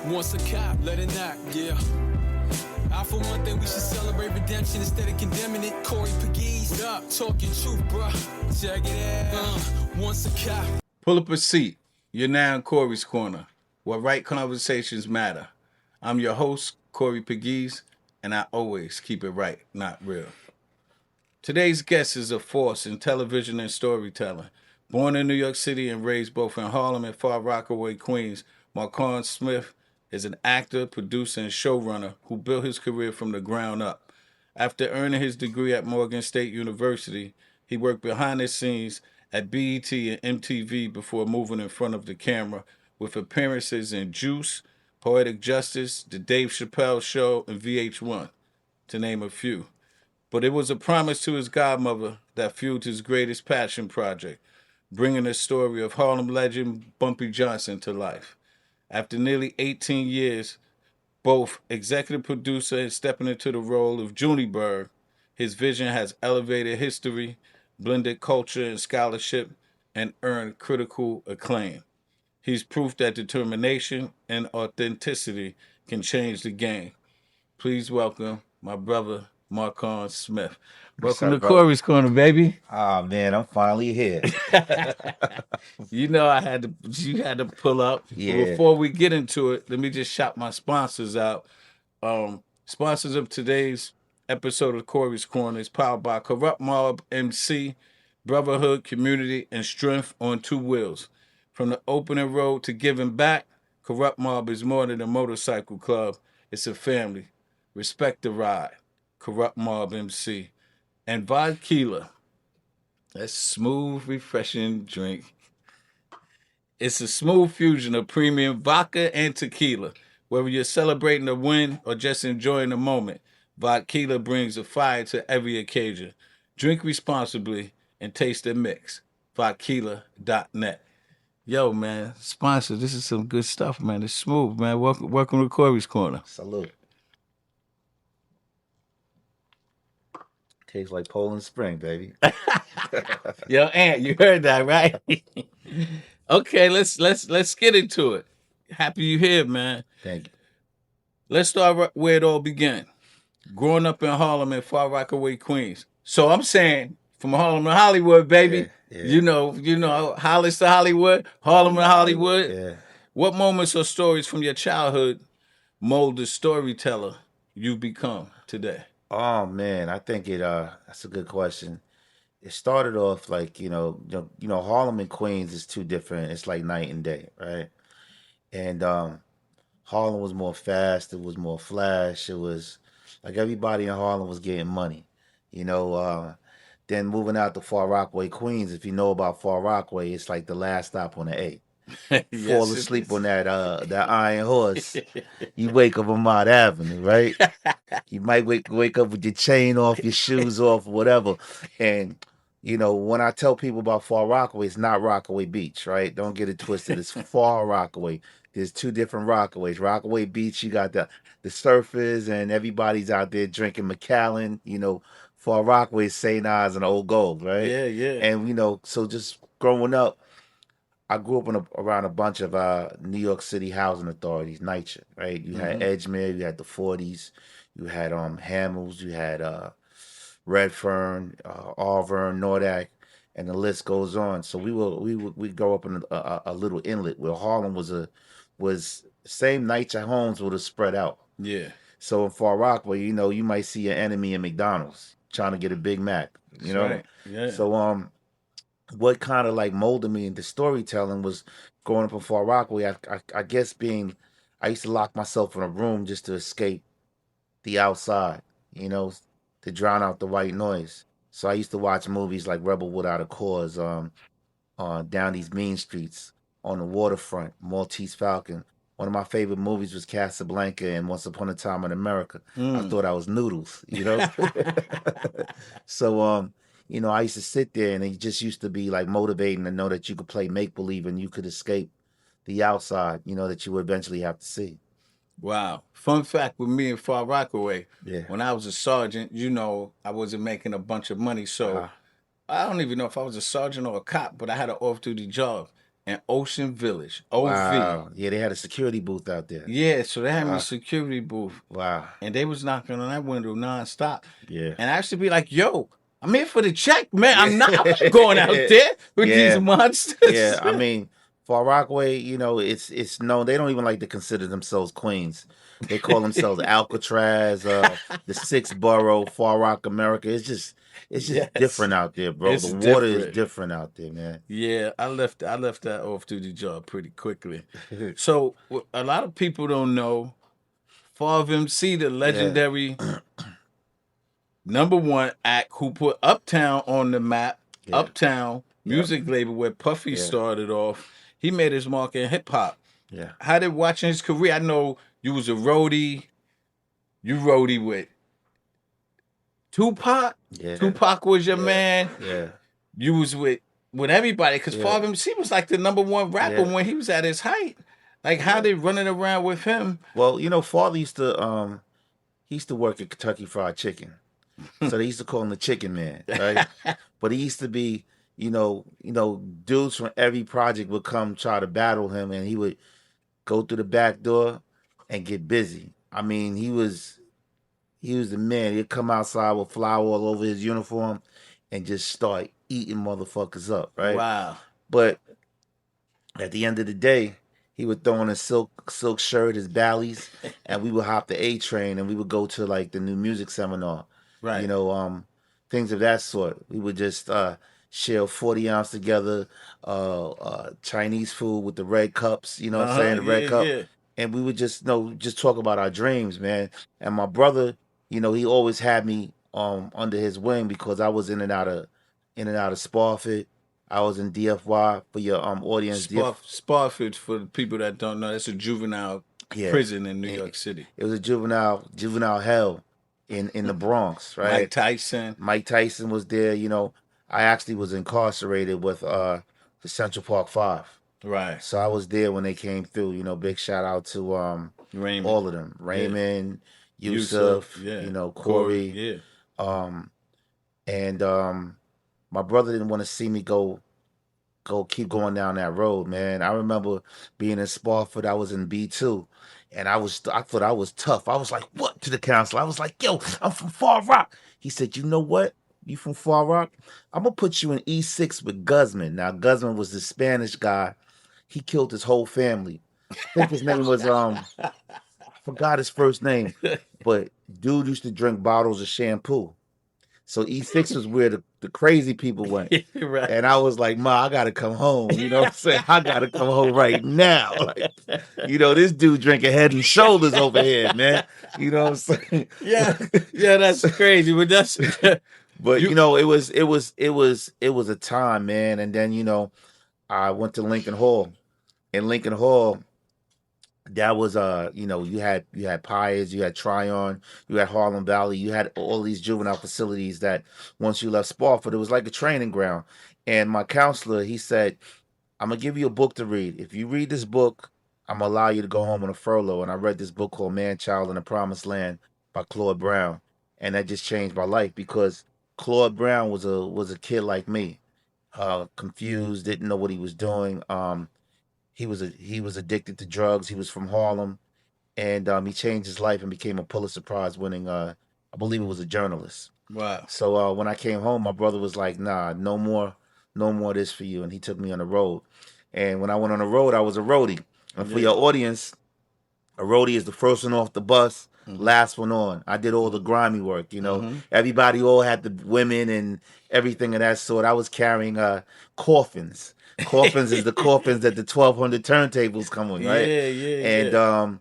Once a cop, let it knock, yeah. I for one thing we should celebrate redemption instead of condemning it. Corey Pegues, what up? Talking truth, bruh. Check it out. Once a cop. Pull up a seat. You're now in Corey's Corner, where right conversations matter. I'm your host, Corey Pegues, and I always keep it right, not real. Today's guest is a force in television and storytelling. Born in New York City and raised both in Harlem and Far Rockaway, Queens, Markuann Smith is an actor, producer, and showrunner who built his career from the ground up. After earning his degree at Morgan State University, he worked behind the scenes at BET and MTV before moving in front of the camera with appearances in Juice, Poetic Justice, The Dave Chappelle Show, and VH1, to name a few. But it was a promise to his godmother that fueled his greatest passion project, bringing the story of Harlem legend Bumpy Johnson to life. After nearly 18 years, both executive producer and stepping into the role of Junebird, his vision has elevated history, blended culture and scholarship, and earned critical acclaim. He's proof that determination and authenticity can change the game. Please welcome my brother, Markuann Smith. Welcome to Corey's Corner, baby. Oh man, I'm finally here. You know you had to pull up. Yeah. But before we get into it, let me just shout my sponsors out. Sponsors of today's episode of Corey's Corner is powered by Corrupt Mob MC, Brotherhood, Community, and Strength on two wheels. From the opening road to giving back, Corrupt Mob is more than a motorcycle club. It's a family. Respect the ride. Corrupt Mob MC. And Vodka, a smooth, refreshing drink. It's a smooth fusion of premium vodka and tequila. Whether you're celebrating a win or just enjoying the moment, Vodka brings a fire to every occasion. Drink responsibly and taste the mix. Vodka.net. Yo, man, sponsor, this is some good stuff, man. It's smooth, man. Welcome to Corey's Corner. Salute. Tastes like Poland Spring, baby. Yo, Aunt, you heard that, right? Okay, let's get into it. Happy you here, man. Thank you. Let's start where it all began. Growing up in Harlem and Far Rockaway, Queens. So I'm saying from Harlem to Hollywood, baby. Yeah. You know, Hollis to Hollywood, Harlem to Hollywood. Yeah. What moments or stories from your childhood mold the storyteller you've become today? Oh man, I think that's a good question. It started off like, Harlem and Queens is two different. It's like night and day, right? And Harlem was more fast, it was more flash, it was like everybody in Harlem was getting money. Then moving out to Far Rockaway, Queens, if you know about Far Rockaway, it's like the last stop on the A. Yes, Fall asleep on that iron horse, you wake up on Mott Avenue, right? You might wake up with your chain off, your shoes off, whatever. And when I tell people about Far Rockaway, it's not Rockaway Beach, right? Don't get it twisted. It's Far Rockaway. There's two different Rockaways. Rockaway Beach, you got the surfers and everybody's out there drinking Macallan. Far Rockaway is St. Ives and Old Gold, right? Yeah. And so just growing up, I grew up around a bunch of New York City housing authorities, NYCHA, right? You had Edgemere, you had the 40s, you had Hamels, you had Redfern, Auburn, Nordak, and the list goes on. So we grow up in a little inlet where Harlem was same NYCHA homes would have spread out. Yeah. So in Far Rockaway, you might see an enemy in McDonald's trying to get a Big Mac. That's right. Yeah. So what kind of like molded me into storytelling was growing up in Far Rockaway. I guess I used to lock myself in a room just to escape the outside, to drown out the white noise. So I used to watch movies like Rebel Without a Cause, down these mean streets, on the waterfront, Maltese Falcon. One of my favorite movies was Casablanca and Once Upon a Time in America. I thought I was Noodles, So, I used to sit there and it just used to be like motivating to know that you could play make-believe and you could escape the outside, that you would eventually have to see. Wow. Fun fact with me in Far Rockaway, Yeah. when I was a sergeant, I wasn't making a bunch of money. So I don't even know if I was a sergeant or a cop, but I had an off-duty job. in Ocean Village, OV. Wow. Yeah, they had a security booth out there. Yeah, so they had me Wow. security booth. Wow. And they was knocking on that window nonstop. Yeah. And I used to be like, yo, I'm here for the check, man. I'm not going out there with these monsters. Yeah, I mean, Far Rockaway, you know, it's known. They don't even like to consider themselves Queens. They call themselves Alcatraz, the Sixth Borough, Far Rock, America. It's just different out there, bro. It's the water different. is different out there, man. Yeah, I left that off duty job pretty quickly. So a lot of people don't know Favre MC, the legendary #1 act who put Uptown on the map. Uptown music label where Puffy started off. He made his mark in hip hop. Yeah. How did watching his career? I know you was a roadie. You roadie with Tupac. Yeah. Tupac was your man. Yeah. You was with everybody because Favre MC was like the #1 rapper when he was at his height. Like how they running around with him? Well, you know, Father used to work at Kentucky Fried Chicken. So they used to call him the Chicken Man, right? But he used to be, you know, dudes from every project would come try to battle him, and he would go through the back door and get busy. I mean, he was the man. He'd come outside with flour all over his uniform and just start eating motherfuckers up, right? Wow. But at the end of the day, he would throw on a silk shirt, his Bally's, and we would hop the A train and we would go to like the new music seminar. Right. You know, things of that sort. We would just share 40 ounce together, Chinese food with the red cups, you know what I'm saying? The red cup. Yeah. And we would just talk about our dreams, man. And my brother, you know, he always had me under his wing because I was in and out of Spofford. I was in DFY for your audience. Spofford, for the people that don't know, that's a juvenile prison in New York City. It was a juvenile hell in the Bronx, right? Mike Tyson was there. You know, I actually was incarcerated with the Central Park 5. Right. So I was there when they came through. You know, big shout out to Raymond. All of them. Raymond, Yusuf, you know, Corey. And my brother didn't want to see me keep going down that road, man. I remember being in Spofford. I was in B2. And I thought I was tough. I was like, what, to the counselor? I was like, yo, I'm from Far Rock. He said, you know what? You from Far Rock? I'm going to put you in E6 with Guzman. Now, Guzman was the Spanish guy. He killed his whole family. I think his name was, I forgot his first name. But dude used to drink bottles of shampoo. So E6 was where the crazy people went. Right. And I was like, Ma, I got to come home. You know what I'm saying? I got to come home right now. Like, you know, this dude drinking Head and Shoulders over here, man. You know what I'm saying? Yeah, that's crazy. But that's... But, you know, it was a time, man. And then, you know, I went to Lincoln Hall. In Lincoln Hall, that was you know, you had Piers, you had Tryon, you had Harlem Valley, you had all these juvenile facilities that once you left Spofford, it was like a training ground. And my counselor, he said, I'm gonna give you a book to read. If you read this book, I'm gonna allow you to go home on a furlough. And I read this book called Man, Child, and the Promised Land by Claude Brown. And that just changed my life because Claude Brown was a kid like me, confused, didn't know what he was doing. He was addicted to drugs. He was from Harlem, and he changed his life and became a Pulitzer Prize winning, I believe it was a journalist. Wow. So when I came home, my brother was like, nah, no more of this for you. And he took me on the road. And when I went on the road, I was a roadie. And for your audience, a roadie is the first one off the bus, last one on. I did all the grimy work, you know. Everybody all had the women and everything of that sort. I was carrying coffins. Coffins is the coffins that the 1,200 turntables come with, right? And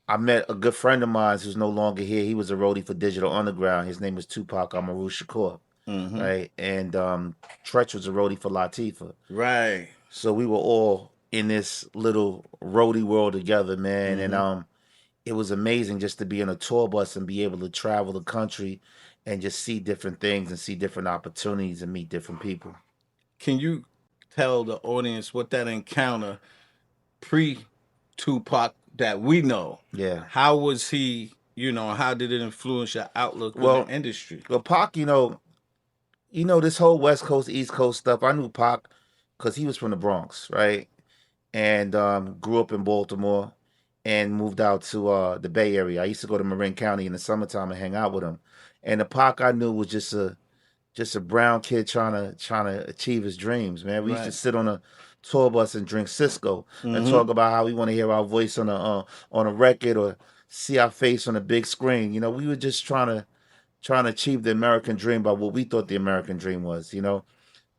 I met a good friend of mine who's no longer here. He was a roadie for Digital Underground. His name was Tupac Amaru Shakur, right? And Tretch was a roadie for Latifah. Right. So we were all in this little roadie world together, man. And it was amazing just to be in a tour bus and be able to travel the country and just see different things and see different opportunities and meet different people. Can you tell the audience what that encounter pre-Tupac that we know? Yeah. How was he, you know, how did it influence your outlook on the industry? Well, Pac, you know, this whole West Coast, East Coast stuff, I knew Pac because he was from the Bronx, right? And grew up in Baltimore and moved out to the Bay Area. I used to go to Marin County in the summertime and hang out with him. And the Pac I knew was just a brown kid trying to achieve his dreams, man. We used to Right. sit on a tour bus and drink Cisco and Mm-hmm. talk about how we want to hear our voice on a record or see our face on a big screen. You know, we were just trying to achieve the American dream by what we thought the American dream was. You know,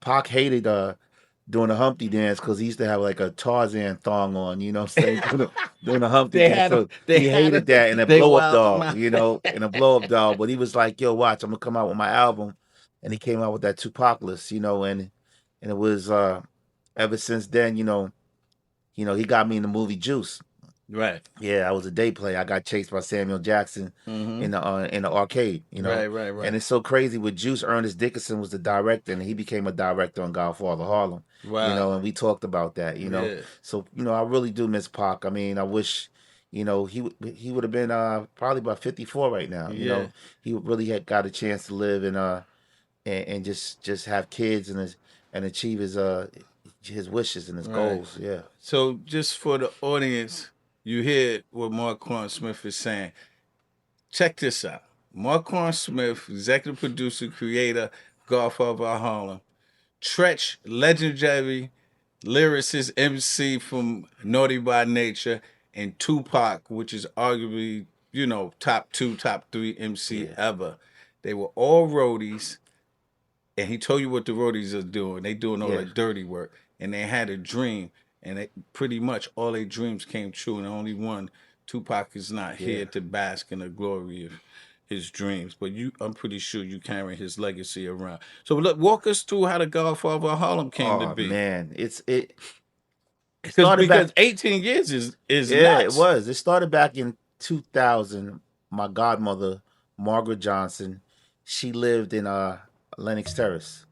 Pac hated doing the Humpty dance because he used to have like a Tarzan thong on, you know what I'm saying? Doing the Humpty They dance. had a, So they he had hated that and a they blow up wild them doll, out. you know, and a blow up doll. But he was like, yo, watch, I'm gonna come out with my album. And he came out with that Tupac list, you know, and it was ever since then, he got me in the movie Juice. Right. Yeah, I was a day player. I got chased by Samuel Jackson Mm-hmm. in the arcade, Right, right, And right. it's so crazy with Juice. Ernest Dickinson was the director, and he became a director on Godfather of Harlem, Wow. And we talked about that, Yeah. So I really do miss Pac. I mean, I wish, he would have been probably about 54 right now. Yeah. He really had got a chance to live and just have kids and achieve his wishes and his Right. goals. Yeah. So just for the audience, you hear what Markuann Smith is saying. Check this out. Markuann Smith, executive producer, creator, Godfather of Harlem. Tretch, legendary lyricist, MC from Naughty by Nature, and Tupac, which is arguably, top two, top three MC Yeah. ever. They were all roadies, and he told you what the roadies are doing. They doing all Yeah. that dirty work, and they had a dream, and pretty much all their dreams came true, and only one, Tupac, is not Yeah. here to bask in the glory of his dreams, but I'm pretty sure you carry his legacy around. So look, walk us through how the Godfather of Harlem came to Oh be. man, it started back. Because 18 years is Yeah, nuts. it was. It started back in 2000. My godmother, Margaret Johnson, she lived in Lenox Terrace,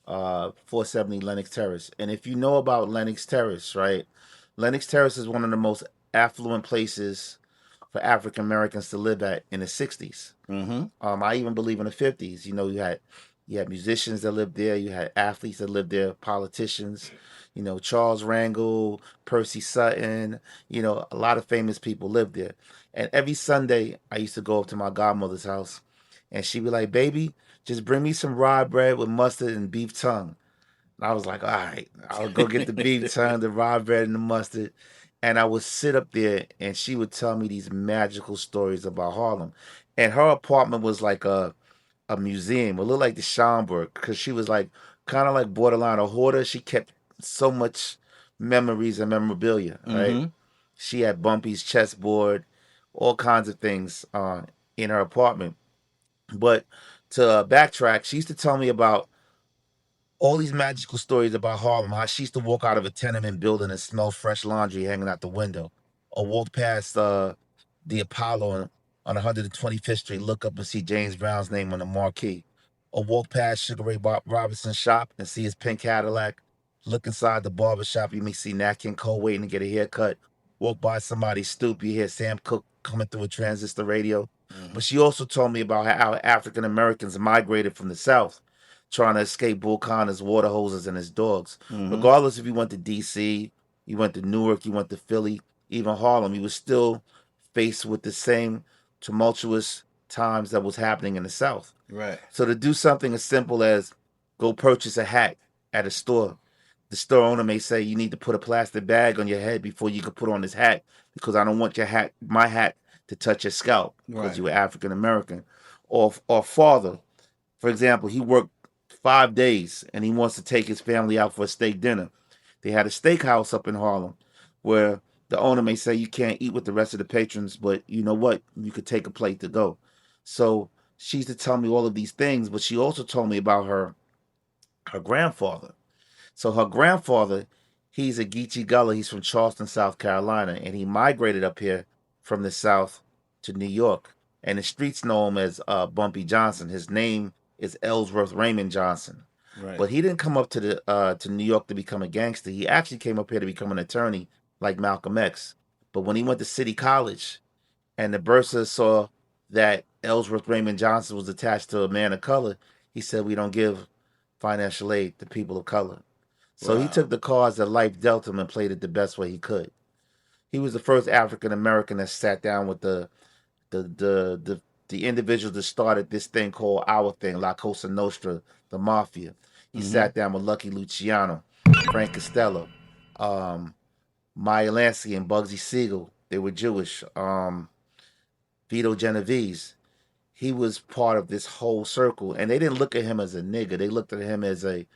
470 Lenox Terrace. And if you know about Lenox Terrace, right? Lenox Terrace is one of the most affluent places for African Americans to live at in the 60s. Mm-hmm. I even believe in the 50s. You had musicians that lived there. You had athletes that lived there, politicians. Charles Rangel, Percy Sutton. A lot of famous people lived there. And every Sunday, I used to go up to my godmother's house, and she'd be like, "Baby, just bring me some rye bread with mustard and beef tongue." And I was like, "All right, I'll go get the beef tongue, the rye bread, and the mustard." And I would sit up there, and she would tell me these magical stories about Harlem. And her apartment was like a museum. It looked like the Schomburg because she was like kind of like borderline a hoarder. She kept so much memories and memorabilia, right? Mm-hmm. She had Bumpy's chessboard, all kinds of things in her apartment. But to backtrack, she used to tell me about all these magical stories about Harlem, how she used to walk out of a tenement building and smell fresh laundry hanging out the window, or walk past the Apollo on 125th Street, look up and see James Brown's name on the marquee, or walk past Sugar Ray Robinson's shop and see his pink Cadillac, look inside the barber shop, you may see Nat King Cole waiting to get a haircut, walk by somebody's stoop, you hear Sam Cooke coming through a transistor radio. Mm-hmm. But she also told me about how African Americans migrated from the South trying to escape Bull Connor's water hoses and his dogs. Mm-hmm. Regardless if you went to D.C., you went to Newark, you went to Philly, even Harlem, you were still faced with the same tumultuous times that was happening in the South. Right. So to do something as simple as go purchase a hat at a store, the store owner may say you need to put a plastic bag on your head before you can put on this hat because I don't want my hat, to touch your scalp because Right. you were African American. Or father, for example, he worked 5 days and he wants to take his family out for a steak dinner. They had a steakhouse up in Harlem where the owner may say you can't eat with the rest of the patrons, but you know what? You could take a plate to go. So she used to tell me all of these things, but she also told me about her grandfather. So her grandfather, he's a Geechee Gullah. He's from Charleston, South Carolina, and he migrated up here from the South to New York. And the streets know him as Bumpy Johnson. His name is Ellsworth Raymond Johnson. Right. But he didn't come up to New York to become a gangster. He actually came up here to become an attorney like Malcolm X. But when he went to City College and the bursar saw that Ellsworth Raymond Johnson was attached to a man of color, he said, "We don't give financial aid to people of color." So he Wow. took the cards that life dealt him and played it the best way he could. He was the first African American that sat down with the the the the individuals that started this thing called our thing, La Cosa Nostra, the mafia. He sat down with Lucky Luciano, Frank Costello, um, Maya Lansky, and Bugsy Siegel. They were Jewish. Vito Genovese. He was part of this whole circle, and they didn't look at him as a nigga. They looked at him as a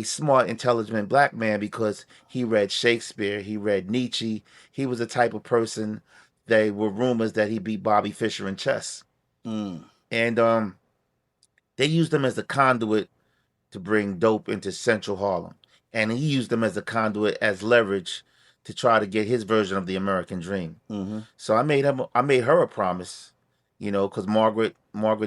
smart, intelligent black man because he read Shakespeare, he read Nietzsche. He was the type of person. They were rumors that he beat Bobby Fischer in chess, and they used him as a conduit to bring dope into Central Harlem, and he used them as a conduit as leverage to try to get his version of the American dream. So I made her a promise, because Margaret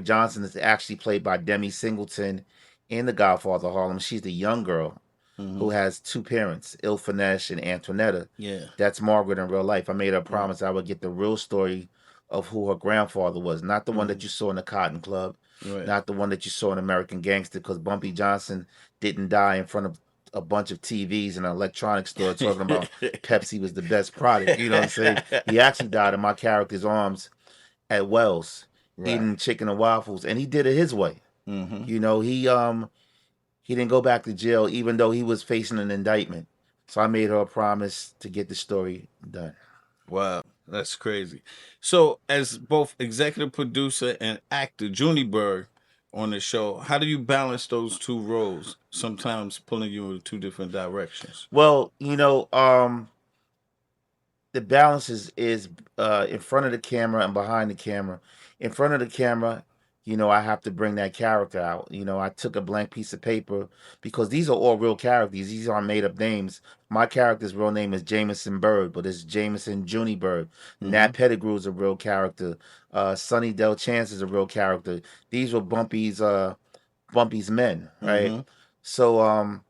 Johnson is actually played by Demi Singleton in The Godfather of Harlem. She's the young girl who has two parents, Ilfanesh and Antoinetta. Yeah. That's Margaret in real life. I made her a promise I would get the real story of who her grandfather was, not the one that you saw in the Cotton Club, not the one that you saw in American Gangster, because Bumpy Johnson didn't die in front of a bunch of TVs in an electronics store talking about Pepsi was the best product. You know what I'm saying? He actually died in my character's arms at Wells, eating chicken and waffles, and he did it his way. He didn't go back to jail, even though he was facing an indictment. So I made her a promise to get the story done. Wow, that's crazy. So, as both executive producer and actor, Junie Berg on the show, how do you balance those two roles? Sometimes pulling you in two different directions. Well, the balance is in front of the camera and behind the camera. In front of the camera, I have to bring that character out. I took a blank piece of paper because these are all real characters. These aren't made up names. My character's real name is Jameson Bird, but it's Jameson Junie Bird. Nat Pettigrew is a real character. Sonny Del Chance is a real character. These were Bumpy's men, right? So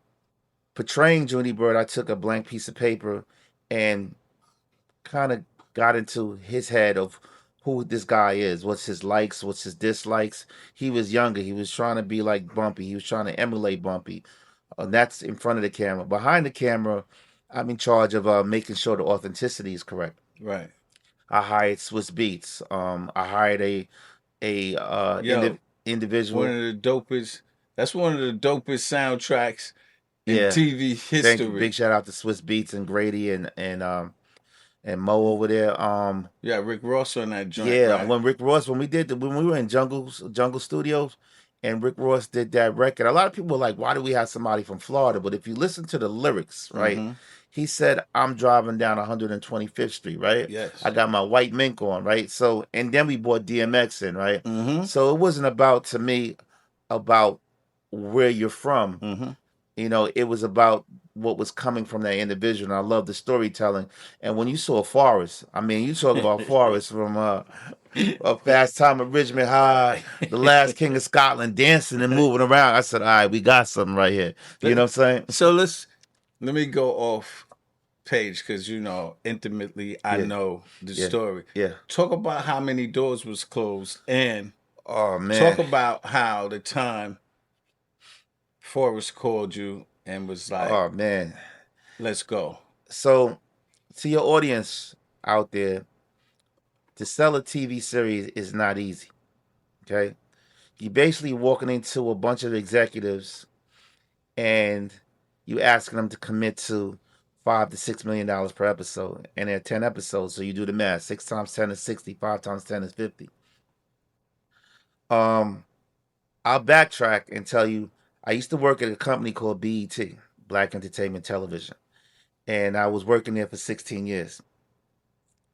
portraying Junie Bird, I took a blank piece of paper and kind of got into his head of who this guy is, what's his likes, what's his dislikes. He was younger. He was trying to be like Bumpy. He was trying to emulate Bumpy. That's in front of the camera. Behind the camera, I'm in charge of making sure the authenticity is correct. Right. I hired Swiss Beats. I hired individual. One of the dopest. That's one of the dopest soundtracks in TV history. Thank you. Big shout out to Swiss Beats and Grady and Mo over there. Yeah, Rick Ross on that joint. Yeah, right? when we were in Jungle Studios, and Rick Ross did that record. A lot of people were like, "Why do we have somebody from Florida?" But if you listen to the lyrics, right, he said, "I'm driving down 125th Street, right? Yes. I got my white mink on, right? So, and then we brought DMX in, right? So it wasn't about where you're from. It was about what was coming from that individual. And I love the storytelling. And when you saw Forrest, you talk about Forrest from A Fast Time at Richmond High, The Last King of Scotland, dancing and moving around. I said, all right, we got something right here. You know what I'm saying? So let me go off page because, intimately I know the story. Yeah. Talk about how many doors was closed and talk about how the time Forrest called you and was like, oh man, let's go. So to your audience out there, to sell a TV series is not easy. Okay? You're basically walking into a bunch of executives and you asking them to commit to $5 to $6 million per episode. And there are 10 episodes, so you do the math. 6 times 10 is 60, 5 times 10 is 50. I'll backtrack and tell you I used to work at a company called BET, Black Entertainment Television. And I was working there for 16 years.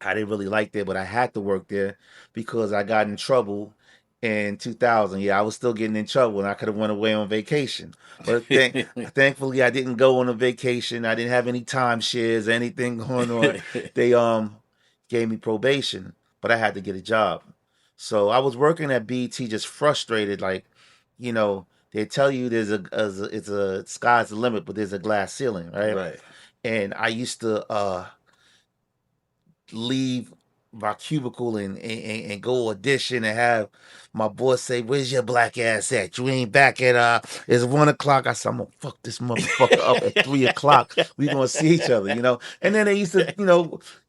I didn't really like that, but I had to work there because I got in trouble in 2000. Yeah, I was still getting in trouble and I could have went away on vacation. But thankfully, I didn't go on a vacation. I didn't have any timeshares, anything going on. They gave me probation, but I had to get a job. So I was working at BET just frustrated, like, they tell you it's a sky's the limit, but there's a glass ceiling, right? Right. And I used to leave my cubicle and go audition and have my boss say, "Where's your black ass at? You ain't back at it's 1 o'clock." I said, "I'm gonna fuck this motherfucker up at 3 o'clock. We gonna see each other, you know." And then they used to,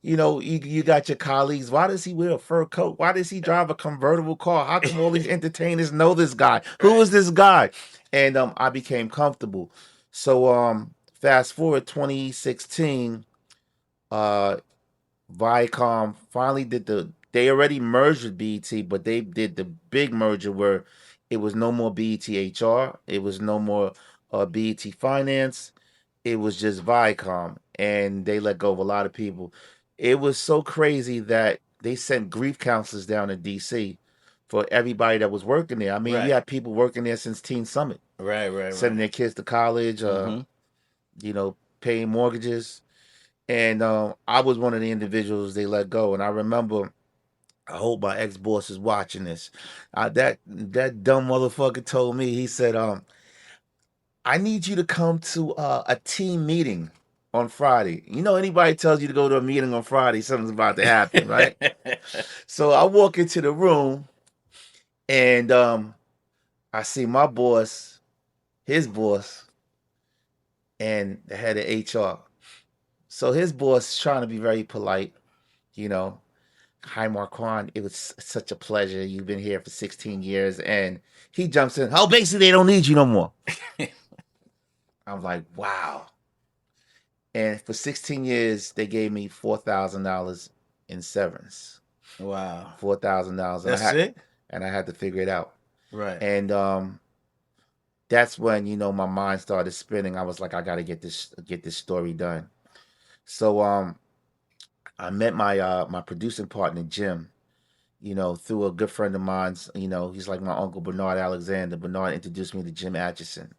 you got your colleagues. Why does he wear a fur coat? Why does he drive a convertible car? How come all these entertainers know this guy? Who is this guy? And I became comfortable. So fast forward 2016, Viacom finally they already merged with BET, but they did the big merger where it was no more BET HR, it was no more BET Finance, it was just Viacom, and they let go of a lot of people. It was so crazy that they sent grief counselors down to DC for everybody that was working there. I mean, you Right. had people working there since Teen Summit, Right. sending their kids to college, Mhm. paying mortgages. And I was one of the individuals they let go. And I remember, I hope my ex boss is watching this. That dumb motherfucker told me. He said, "I need you to come to a team meeting on Friday." You know, anybody tells you to go to a meeting on Friday, something's about to happen, right? So I walk into the room, and I see my boss, his boss, and the head of HR. So his boss is trying to be very polite, you know. "Hi, Markuann. It was such a pleasure. You've been here for 16 years." And he jumps in. "Oh, basically, they don't need you no more." I'm like, wow. And for 16 years, they gave me $4,000 in severance. Wow. $4,000. That's it? And I had to figure it out. Right. And that's when, my mind started spinning. I was like, I got to get this story done. So I met my producing partner, Jim, through a good friend of mine's. He's like my uncle, Bernard Alexander. Bernard introduced me to Jim Atchison.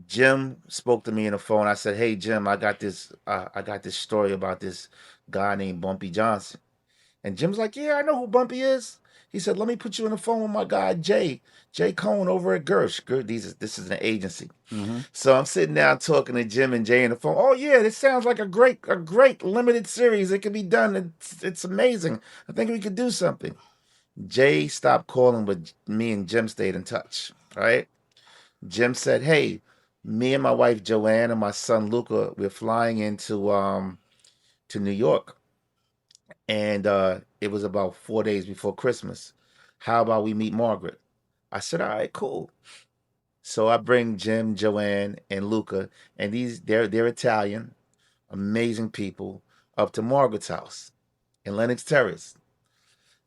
Jim spoke to me on the phone. I said, "Hey, Jim, I got this story about this guy named Bumpy Johnson." And Jim's like, "Yeah, I know who Bumpy is." He said, "Let me put you on the phone with my guy, Jay Cohen over at Gersh. This is an agency." Mhm. So I'm sitting down talking to Jim and Jay on the phone. "Oh yeah, this sounds like a great limited series. It can be done. It's amazing. I think we could do something." Jay stopped calling, but me and Jim stayed in touch. All right. Jim said, "Hey, me and my wife Joanne and my son Luca, we're flying into to New York, and it was about 4 days before Christmas. How about we meet Margaret?" I said, "All right, cool." So I bring Jim, Joanne, and Luca, and they're Italian, amazing people, up to Margaret's house in Lenox Terrace.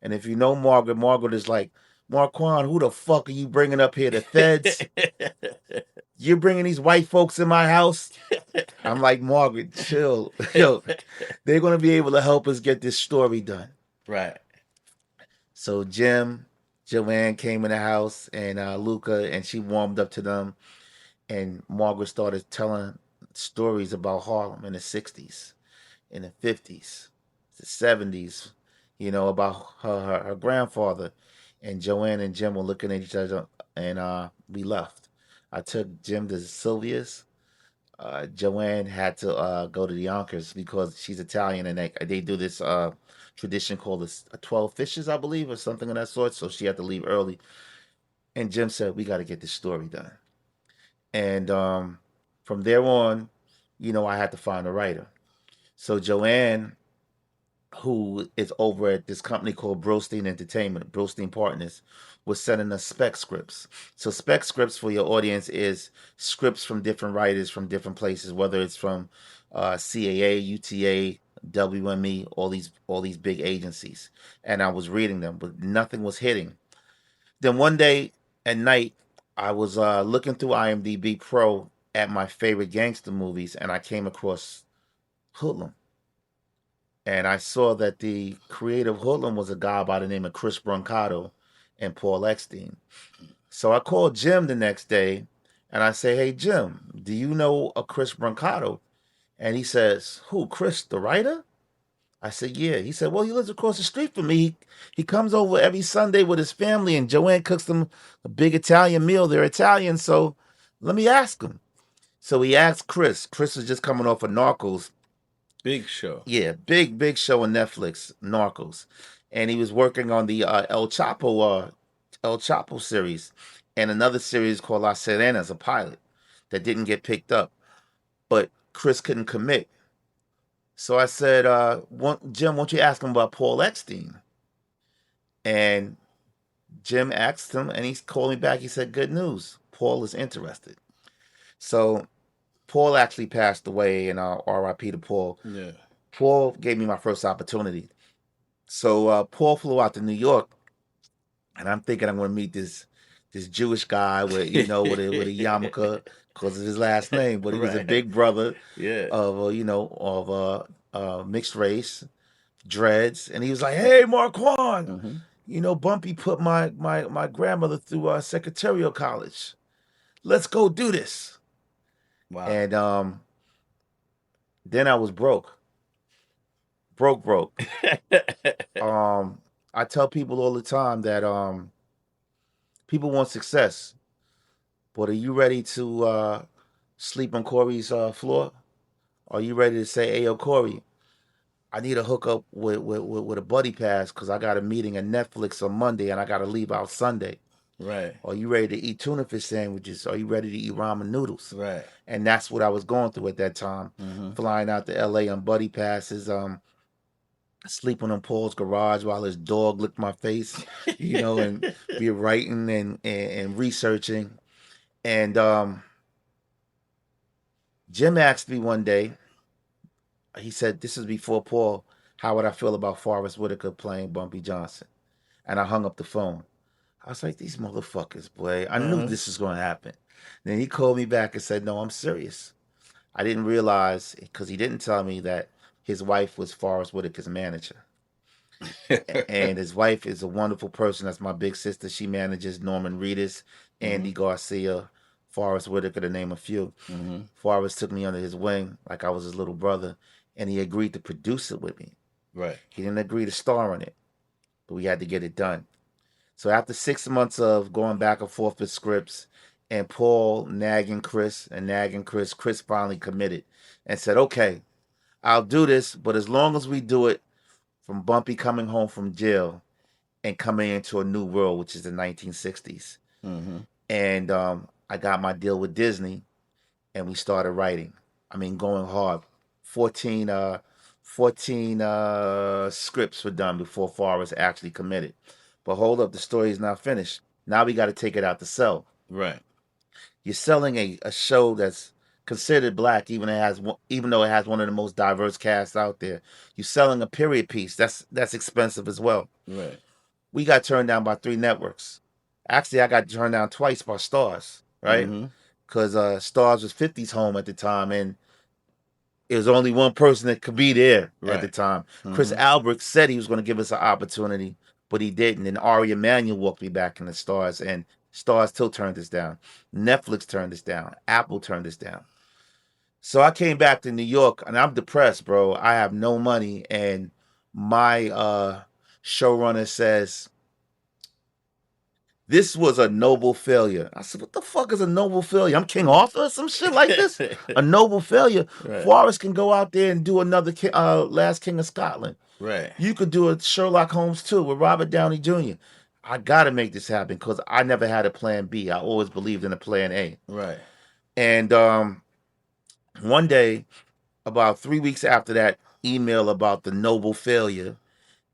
And if you know Margaret, Margaret is like, "Markuann, who the fuck are you bringing up here? The feds? You're bringing these white folks in my house?" I'm like, "Margaret, chill." Yo, they're going to be able to help us get this story done. Right. So Jim, Joanne came in the house, and Luca, and she warmed up to them. And Margaret started telling stories about Harlem in the 60s, in the 50s, the 70s, about her grandfather. And Joanne and Jim were looking at each other, and we left. I took Jim to Sylvia's. Joanne had to go to the Yonkers because she's Italian, and they do this tradition called a 12 fishes, I believe, or something of that sort. So she had to leave early. And Jim said, "We got to get this story done." And from there on, I had to find a writer. So Joanne, who is over at this company called Brostein Entertainment, Brostein Partners, was sending us spec scripts. So spec scripts, for your audience, is scripts from different writers from different places, whether it's from CAA, UTA, WME, all these big agencies. And I was reading them, but nothing was hitting. Then one day at night, I was looking through IMDb Pro at my favorite gangster movies, and I came across Hoodlum. And I saw that the creator of Hoodlum was a guy by the name of Chris Brancato and Paul Eckstein. So I called Jim the next day, and I say, "Hey, Jim, do you know a Chris Brancato?" And he says, "Who, Chris, the writer?" I said, "Yeah." He said, "Well, he lives across the street from me. He comes over every Sunday with his family, and Joanne cooks them a big Italian meal. They're Italian, so let me ask him." So he asked Chris. Chris was just coming off of Narcos, Big show. Yeah, big show on Netflix, Narcos, and he was working on the El Chapo series, and another series called La Sirenas, a pilot that didn't get picked up, but Chris couldn't commit. So I said, Jim, won't you ask him about Paul Epstein? And Jim asked him, and he called me back. He said, good news, Paul is interested. So Paul actually passed away, and R.I.P. to Paul. Yeah. Paul gave me my first opportunity. So Paul flew out to New York, and I'm thinking I'm going to meet this Jewish guy with with a yarmulke because of his last name, but he was a Right. big brother Yeah. of mixed race, dreads, and he was like, "Hey, Markuann, Bumpy put my grandmother through secretarial college. Let's go do this." Wow. And then I was broke. I tell people all the time that people want success, but are you ready to sleep on Corey's floor? Are you ready to say, "Hey, yo, Corey, I need a hookup with a buddy pass because I got a meeting at Netflix on Monday and I got to leave out Sunday"? Right. Are you ready to eat tuna fish sandwiches? Are you ready to eat ramen noodles? Right. And that's what I was going through at that time. Flying out to LA on buddy passes, sleeping in Paul's garage while his dog licked my face, and be writing and researching. And Jim asked me one day, he said, this is before Paul, how would I feel about Forrest Whitaker playing Bumpy Johnson? And I hung up the phone. I was like, these motherfuckers, boy. I knew this was going to happen. Then he called me back and said, no, I'm serious. I didn't realize, because he didn't tell me that his wife was Forrest Whitaker's manager. And his wife is a wonderful person. That's my big sister. She manages Norman Reedus, Andy Garcia, Forrest Whitaker, to name a few. Forrest took me under his wing like I was his little brother, and he agreed to produce it with me. Right. He didn't agree to star in it, but we had to get it done. So after 6 months of going back and forth with scripts and Paul nagging Chris, Chris finally committed and said, okay, I'll do this, but as long as we do it from Bumpy coming home from jail and coming into a new world, which is the 1960s. And I got my deal with Disney, and we started writing. I mean, going hard. 14 scripts were done before Forrest actually committed. But hold up, the story is not finished. Now we got to take it out to sell. Right. You're selling a show that's considered black, even though it has one of the most diverse casts out there. You're selling a period piece. That's expensive as well. Right. We got turned down by 3 networks. Actually, I got turned down twice by Stars, right? Because Stars was 50's home at the time, and it was only one person that could be there at the time. Chris Albert said he was going to give us an opportunity, but he didn't. And Ari Emanuel walked me back in the Stars, and Stars still turned us down. Netflix turned us down. Apple turned us down. So I came back to New York, and I'm depressed, bro. I have no money, and my showrunner says, this was a noble failure. I said, what the fuck is a noble failure? I'm King Arthur or some shit like this? A noble failure? Right. Forrest can go out there and do another Last King of Scotland. Right. You could do a Sherlock Holmes too with Robert Downey Jr. I got to make this happen because I never had a plan B. I always believed in a plan A. Right. And one day, about 3 weeks after that email about the noble failure,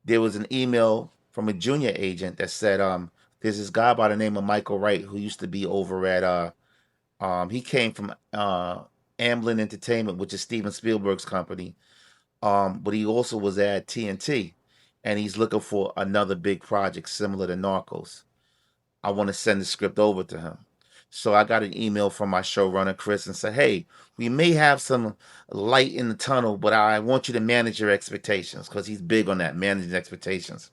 there was an email from a junior agent that said, there's this guy by the name of Michael Wright who used to be over at he came from Amblin Entertainment, which is Steven Spielberg's company, but he also was at TNT, and he's looking for another big project similar to Narcos. I want to send the script over to him. So I got an email from my showrunner, Chris, and said, hey, we may have some light in the tunnel, but I want you to manage your expectations, because he's big on that, managing expectations.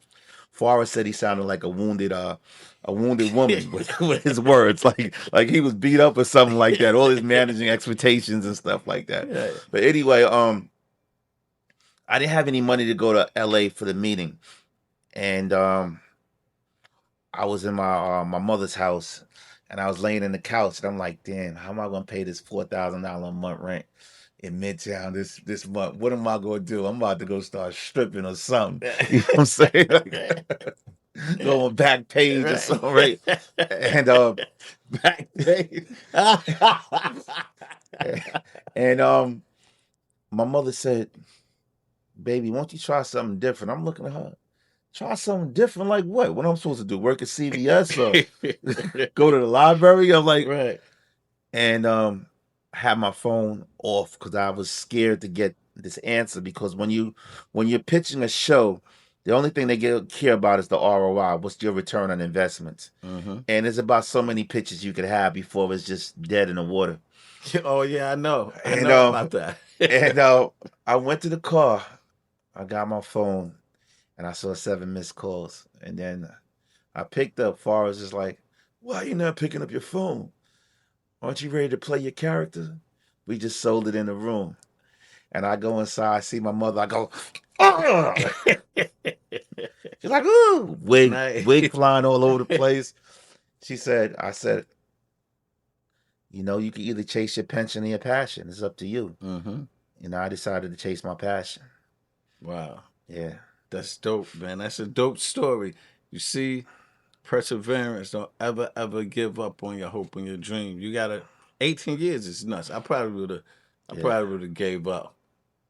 Forrest said he sounded like a wounded woman with his words, like he was beat up or something like that. All his managing expectations and stuff like that. Yeah. But anyway, I didn't have any money to go to LA for the meeting, and I was in my mother's house, and I was laying in the couch, and I'm like, damn, how am I gonna pay this $4,000 a month rent? in Midtown this month. What am I gonna do? I'm about to go start stripping or something. You know what I'm saying? Go on back page or something, right? And Back page. and my mother said, "Baby, won't you try something different?" I'm looking at her. Try something different, like what? What I'm supposed to do? Work at CVS or go to the library? I'm like, Right. and had my phone off because I was scared to get this answer, because when you're pitching a show, the only thing they care about is the ROI. What's your return on investment? Mm-hmm. And it's about so many pitches you could have before it's just dead in the water. Oh yeah, I know. I And know about that. and I went to the car. I got my phone, and I saw 7 missed calls. And then I picked up. Forrest is like, "Why are you not picking up your phone? Aren't you ready to play your character?" We just sold it in the room. And I go inside, see my mother. I go, "Oh!" She's like, "Ooh!" Nice. Wig flying all over the place. I said, "You know, you can either chase your pension or your passion. It's up to you." Mm-hmm. You know, I decided to chase my passion. Wow. Yeah. That's dope, man. That's a dope story. You see, perseverance. Don't ever, ever give up on your hope and your dream. You gotta 18 years is nuts. I probably would have gave up.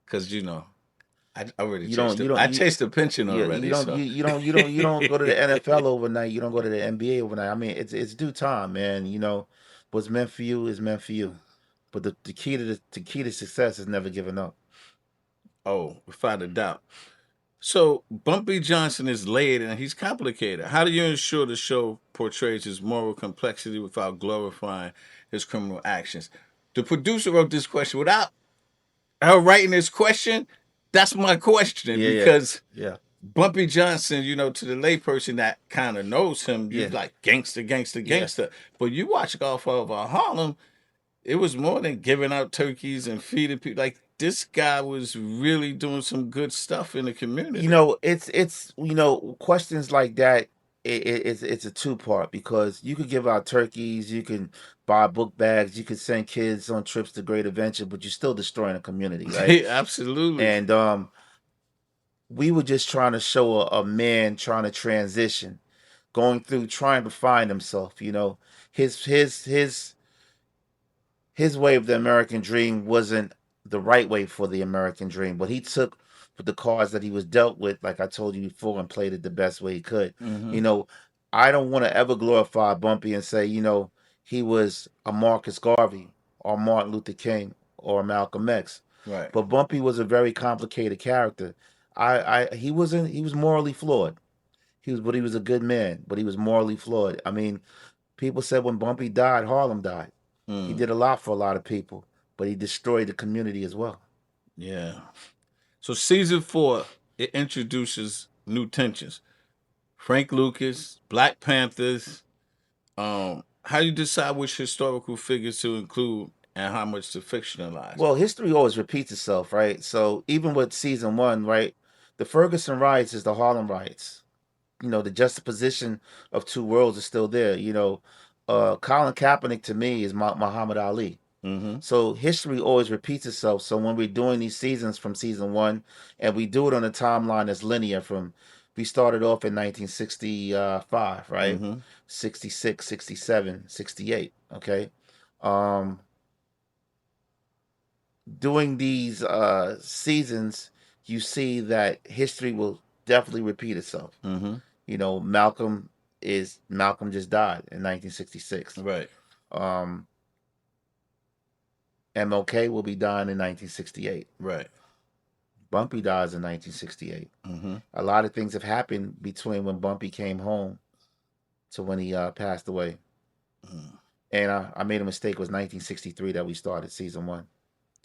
Cause I already I chased the pension already. You don't go to the NFL overnight. You don't go to the NBA overnight. I mean, it's due time, man. You know, what's meant for you is meant for you. But the key to success is never giving up. Oh, without a doubt. So Bumpy Johnson is layered and he's complicated. How do you ensure the show portrays his moral complexity without glorifying his criminal actions? The producer wrote this question without her writing this question. That's my question because Yeah. Bumpy Johnson, to the layperson that kind of knows him, you're like gangster, gangster, gangster. But you watch Godfather of Harlem, it was more than giving out turkeys and feeding people. Like this guy was really doing some good stuff in the community. You know, it's questions like that. It's a two-part, because you could give out turkeys, you can buy book bags, you could send kids on trips to Great Adventure, but you're still destroying a community, right? Absolutely. And we were just trying to show a man trying to transition, going through, trying to find himself. You know, his way of the American dream wasn't the right way for the American dream, but he took with the cards that he was dealt with, like I told you before, and played it the best way he could. Mhm. You know, I don't want to ever glorify Bumpy and say, he was a Marcus Garvey or Martin Luther King or Malcolm X. Right. But Bumpy was a very complicated character. He was morally flawed. He was a good man, but he was morally flawed. I mean, people said when Bumpy died, Harlem died. He did a lot for a lot of people, but he destroyed the community as well. Yeah. So season 4, it introduces new tensions. Frank Lucas, Black Panthers. How do you decide which historical figures to include and how much to fictionalize? Well, history always repeats itself, right? So even with season 1, right, the Ferguson riots is the Harlem riots. The juxtaposition of two worlds is still there. Colin Kaepernick to me is Muhammad Ali. Mm-hmm. So history always repeats itself. So when we're doing these seasons from season 1, and we do it on a timeline that's linear we started off in 1965, right? Mm-hmm. 66, 67, 68, okay? Doing these seasons, you see that history will definitely repeat itself. Mm-hmm. Malcolm just died in 1966. Right. MLK will be dying in 1968. Right. Bumpy dies in 1968. Mm-hmm. A lot of things have happened between when Bumpy came home to when he passed away. Mm. And I made a mistake. It was 1963 that we started season 1.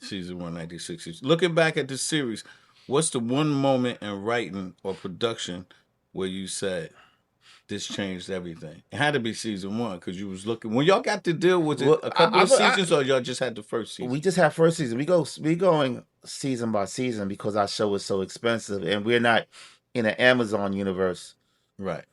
Season 1, 1960s. Looking back at the series, what's the one moment in writing or production where you said, this changed everything? It had to be season 1 because you was looking. When y'all got to deal with it, a couple of seasons, or y'all just had the first season? We just had first season. We going season by season because our show is so expensive, and we're not in an Amazon universe. Right.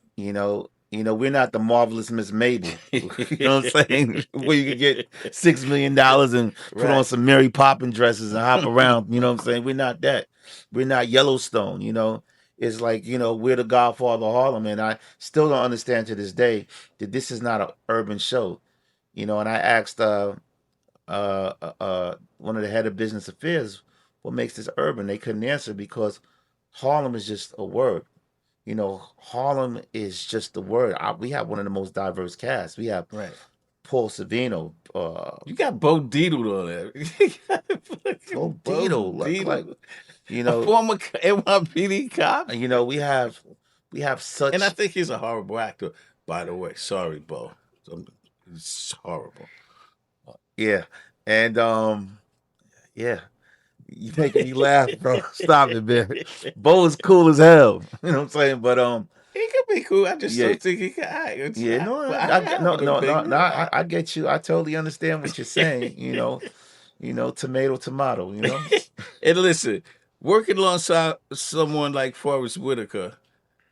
You know, we're not the marvelous Miss Mabel. You know what I'm saying? Where you can get $6 million and put on some Mary Poppins dresses and hop around. You know what I'm saying? We're not that. We're not Yellowstone. You know, it's like, you know, we're the Godfather of Harlem, and I still don't understand to this day that this is not an urban show. You know, and I asked one of the head of business affairs what makes this urban. They couldn't answer because Harlem is just a word. You know, Harlem is just the word. We have one of the most diverse casts. We have Paul Savino. You got Bo Dietl on there. Bo Dietl, like, you know, a former NYPD cop. You know, we have such, and I think he's a horrible actor. By the way, sorry, Bo. It's horrible. Yeah, and yeah. You making me laugh, bro. Stop it, man. Bo is cool as hell. You know what I'm saying? But he could be cool. I just don't think he can act. Yeah, no. I get you. I totally understand what you're saying. You know, tomato. You know. And listen, working alongside someone like Forrest Whitaker,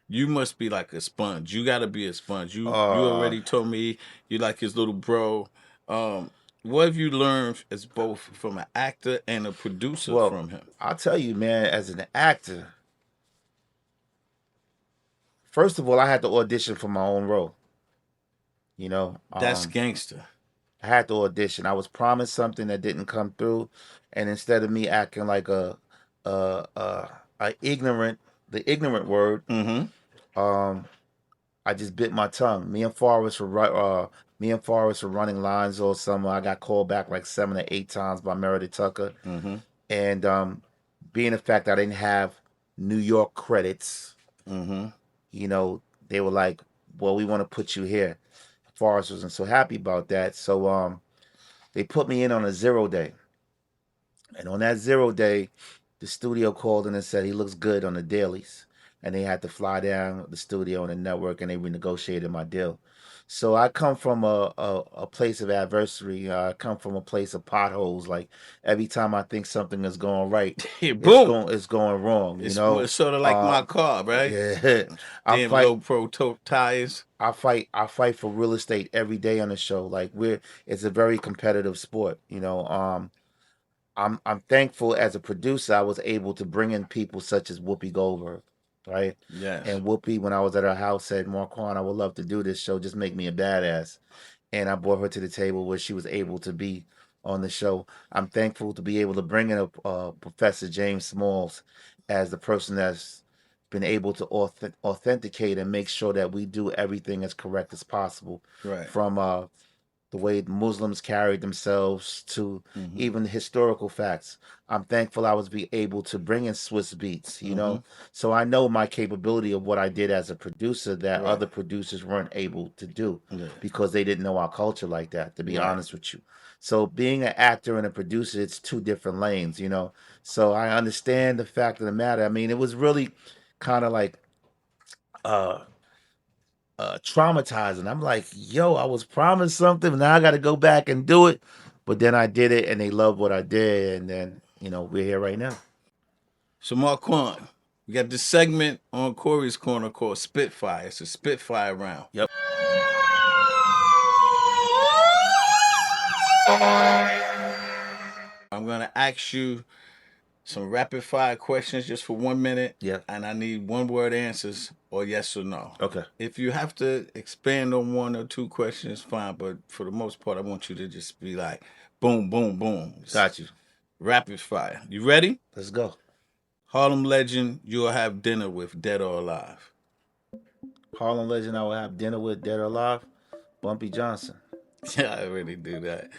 you must be like a sponge. You got to be a sponge. You already told me you like his little bro. What have you learned as both from an actor and a producer from him? I'll tell you, man, as an actor, first of all, I had to audition for my own role. You know, that's gangster. I had to audition. I was promised something that didn't come through, and instead of me acting like the ignorant word, I just bit my tongue. Me and Forrest were running lines all summer. I got called back like 7 or 8 times by Meredith Tucker. And being the fact that I didn't have New York credits, you know, they were like, well, we want to put you here. Forrest wasn't so happy about that. So they put me in on a 0 day. And on that 0 day, the studio called in and said he looks good on the dailies. And they had to fly down the studio and the network, and they renegotiated my deal. So I come from a place of adversity. I come from a place of potholes. Like every time I think something is going right, it's going wrong. You know, it's sort of like my car, right? Yeah, Damn low pro tires. I fight for real estate every day on the show. Like it's a very competitive sport. You know, I'm thankful as a producer I was able to bring in people such as Whoopi Goldberg. Right? Yes. And Whoopi, when I was at her house, said, Markuann, I would love to do this show. Just make me a badass. And I brought her to the table where she was able to be on the show. I'm thankful to be able to bring in a Professor James Smalls as the person that's been able to authenticate and make sure that we do everything as correct as possible. Right. From the way Muslims carried themselves to even the historical facts. I'm thankful I was able to bring in Swiss beats, you know? So I know my capability of what I did as a producer that other producers weren't able to do because they didn't know our culture like that, to be honest with you. So being an actor and a producer, it's 2 different lanes, you know? So I understand the fact of the matter. I mean, it was really kind of like traumatizing. I'm like, yo, I was promised something, now I got to go back and do it. But then I did it, and they loved what I did, and then, you know, we're here right now. So Markuann, we got this segment on Corey's Corner called Spitfire. It's a Spitfire round. Yep. I'm gonna ask you some rapid fire questions just for 1 minute. Yeah. And I need 1-word answers or yes or no. Okay. If you have to expand on 1 or 2 questions, fine. But for the most part, I want you to just be like, boom, boom, boom. Got you. Rapid fire. You ready? Let's go. Harlem legend you'll have dinner with, dead or alive. Harlem legend I will have dinner with, dead or alive. Bumpy Johnson. Yeah, I already do that.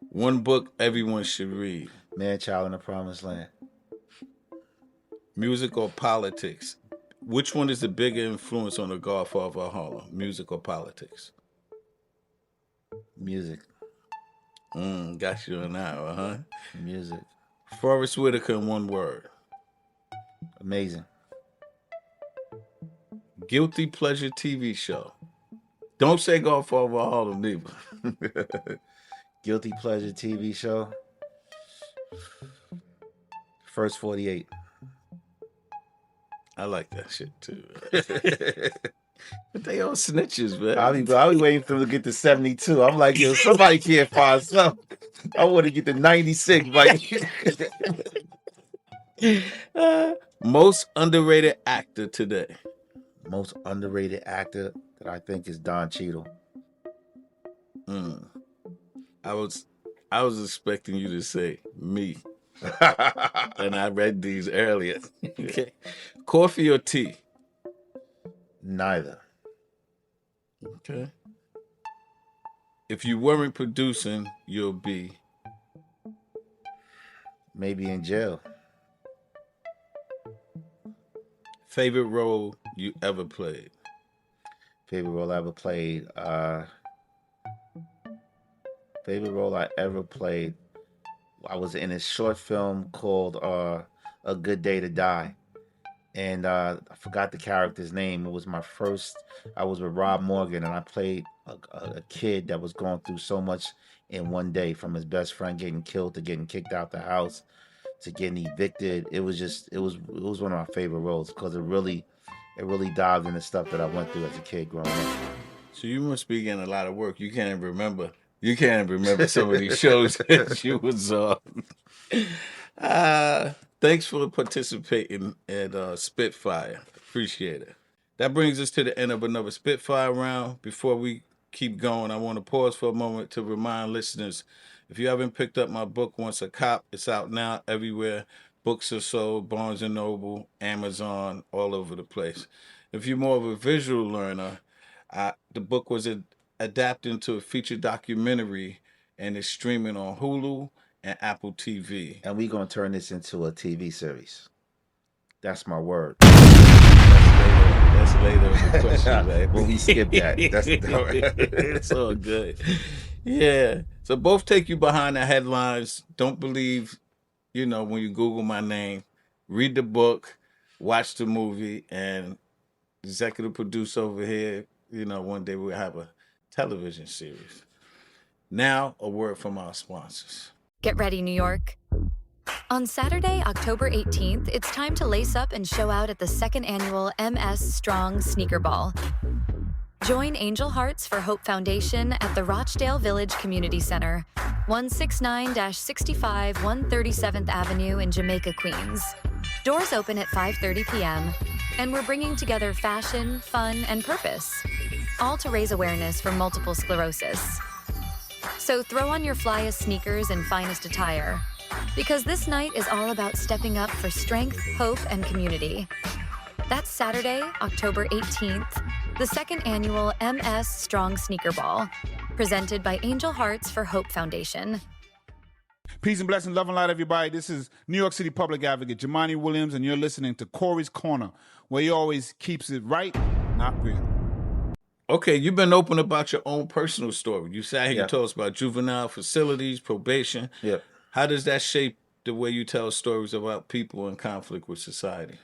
1 book everyone should read. Man, Child in the Promised Land. Music or politics? Which one is the bigger influence on the Godfather of Harlem? Music or politics? Music. Got you on that one, huh? Music. Forrest Whitaker in 1 word. Amazing. Guilty pleasure TV show. Don't say Godfather of Harlem neither. Guilty pleasure TV show. First 48. I like that shit too. But they all snitches, man. I'll be waiting for them to get to 72. I'm like, yo, somebody can't find something. I want to get to 96, like. Most underrated actor today. Most underrated actor that I think is Don Cheadle. I was expecting you to say me. And I read these earlier. Okay. Coffee or tea? Neither. Okay. If you weren't producing, you'll be Maybe in jail. favorite role you ever played? Favorite role I ever played. Favorite role I ever played. I was in a short film called A Good Day to Die. And I forgot the character's name. It was my first. I was with Rob Morgan, and I played a kid that was going through so much in one day, from his best friend getting killed to getting kicked out the house to getting evicted. It was one of my favorite roles because it really dived into stuff that I went through as a kid growing up. So you must be getting a lot of work. You can't even remember. You can't even remember some of these shows that you was on. Thanks for participating at Spitfire. Appreciate it. That brings us to the end of another Spitfire round. Before we keep going, I want to pause for a moment to remind listeners, if you haven't picked up my book, Once a Cop, it's out now everywhere. Books are sold, Barnes & Noble, Amazon, all over the place. If you're more of a visual learner, the book was adapted into a feature documentary and is streaming on Hulu and Apple TV. And we're going to turn this into a TV series. That's my word. That's later in the question, man. When we skip that. It's all good. Yeah. So both take you behind the headlines. Don't believe, when you Google my name. Read the book, watch the movie, and executive producer over here, one day we'll have a television series. Now, a word from our sponsors. Get ready, New York. On Saturday, October 18th, it's time to lace up and show out at the second annual MS Strong Sneaker Ball. Join Angel Hearts for Hope Foundation at the Rochdale Village Community Center, 169-65 137th Avenue in Jamaica, Queens. Doors open at 5:30 p.m., and we're bringing together fashion, fun, and purpose, all to raise awareness for multiple sclerosis. So throw on your flyest sneakers and finest attire, because this night is all about stepping up for strength, hope, and community. That's Saturday, October 18th, the second annual MS Strong Sneaker Ball, presented by Angel Hearts for Hope Foundation. Peace and blessings, love and light, everybody. This is New York City Public Advocate Jamani Williams, and you're listening to Corey's Corner, where he always keeps it right, not real. Okay, you've been open about your own personal story. You sat here and told us about juvenile facilities, probation. Yeah. How does that shape the way you tell stories about people in conflict with society?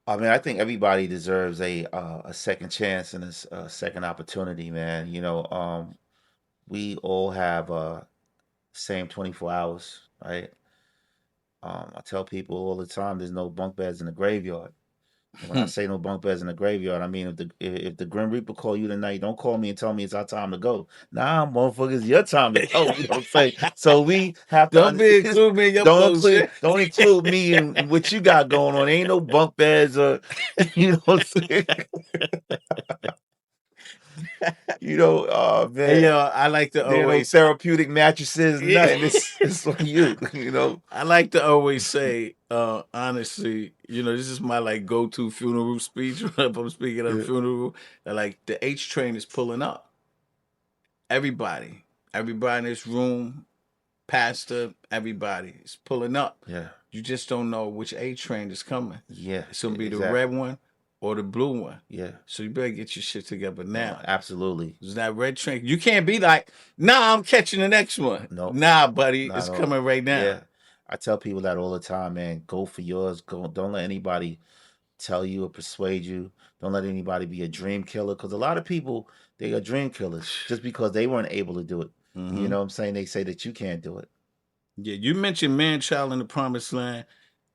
I mean, I think everybody deserves a second chance and a second opportunity, man. We all have same 24 hours, right? I tell people all the time, there's no bunk beds in the graveyard. And when I say no bunk beds in the graveyard, I mean if the Grim Reaper call you tonight, don't call me and tell me it's our time to go. Nah, motherfuckers, your time to go. You know what I'm saying? So we have to include me in your don't include me in what you got going on. Ain't no bunk beds or you know what I'm saying? Man. Hey, I like to always therapeutic mattresses, nothing. It's for you, I like to always say, honestly, this is my go-to funeral speech if I'm speaking at a funeral. The H train is pulling up. Everybody in this room, pastor, everybody is pulling up. Yeah. You just don't know which H train is coming. Yeah. It's gonna be the red one or the blue one. Yeah. So you better get your shit together now. Absolutely. Is that red train? You can't be like, nah, I'm catching the next one. No. Nah, buddy, it's coming right now. Yeah. I tell people that all the time, man. Go for yours. Don't let anybody tell you or persuade you. Don't let anybody be a dream killer. Because a lot of people, they are dream killers just because they weren't able to do it. Mm-hmm. You know what I'm saying? They say that you can't do it. Yeah, you mentioned Man Child in the Promised Land,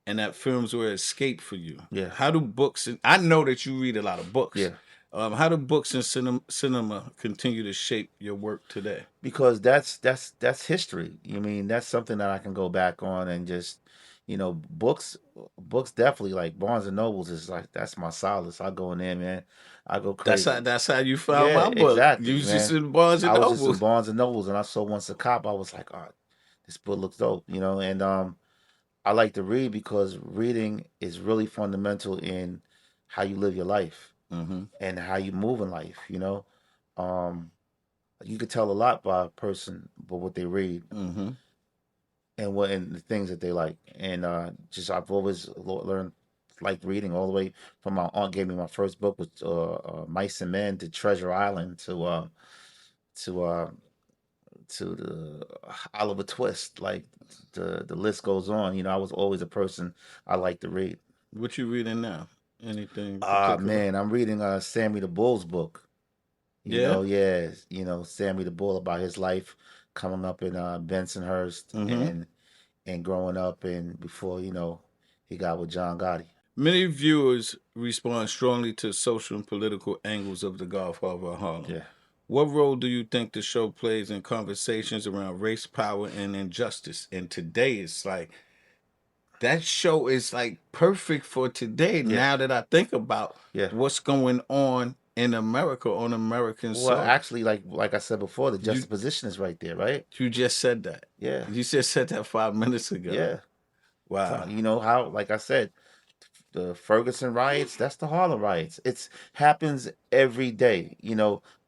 and that films were an escape for you. Yeah. How do books, I know that you read a lot of books. Yeah. How do books and cinema continue to shape your work today? Because that's history. You mean that's something that I can go back on and just, books definitely like Barnes and Nobles is like that's my solace. I go in there, man. I go crazy. That's how you found Yeah, my book. You exactly, was just man. in Barnes and I was just in Noble. Barnes and Nobles, and I saw Once a Cop. I was like, oh, this book looks dope, And I like to read because reading is really fundamental in how you live your life Mm-hmm. and how you move in life. Um, you could tell a lot by a person by what they read Mm-hmm. and the things that they like. And just I've always learned liked reading all the way from my aunt gave me my first book was Mice and Men to Treasure Island to the Oliver Twist. Like the list goes on. I was always a person I like to read. What you reading now? Anything Ah particular? man, I'm reading Sammy the Bull's book. Yeah. Yeah, Sammy the Bull about his life coming up in Bensonhurst Mm-hmm. and growing up and before he got with John Gotti. Many viewers respond strongly to social and political angles of The Godfather of Harlem. Yeah. What role do you think the show plays in conversations around race, power, and injustice? And today, it's like that show is like perfect for today. Yeah. Now that I think about Yeah. what's going on in America on American Well, soil. actually, like I said before, the juxtaposition is right there, right? You just said that. Yeah. You just said that 5 minutes ago. Yeah. Wow. You know how, like I said, the Ferguson riots, that's the Harlem riots. It happens every day.